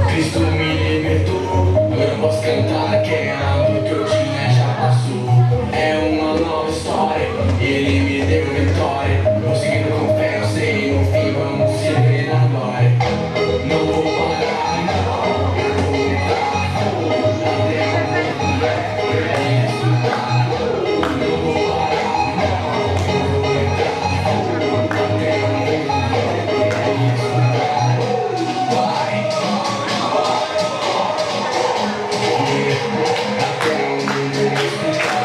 Cristo me libertou, agora eu posso cantar que é algo que eu tinha já passou. É uma nova história, ele me deu vitória. Vou seguindo com fé, eu sei, no fim vamos se ver na glória. Não vou parar, não, eu vou lutar, até o mundo é estudar. Não vou parar, não, eu vou entrar, até o mundo é estudar. Vai, até o mundo é estudar.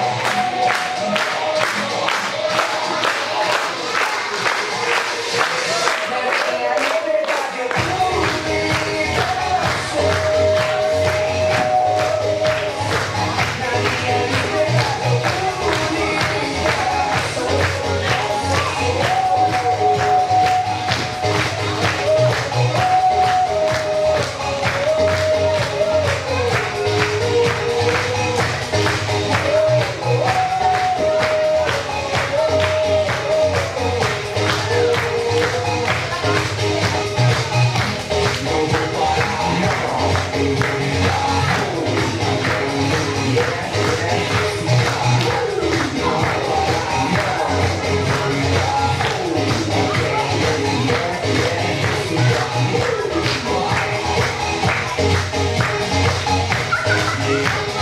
Yeah.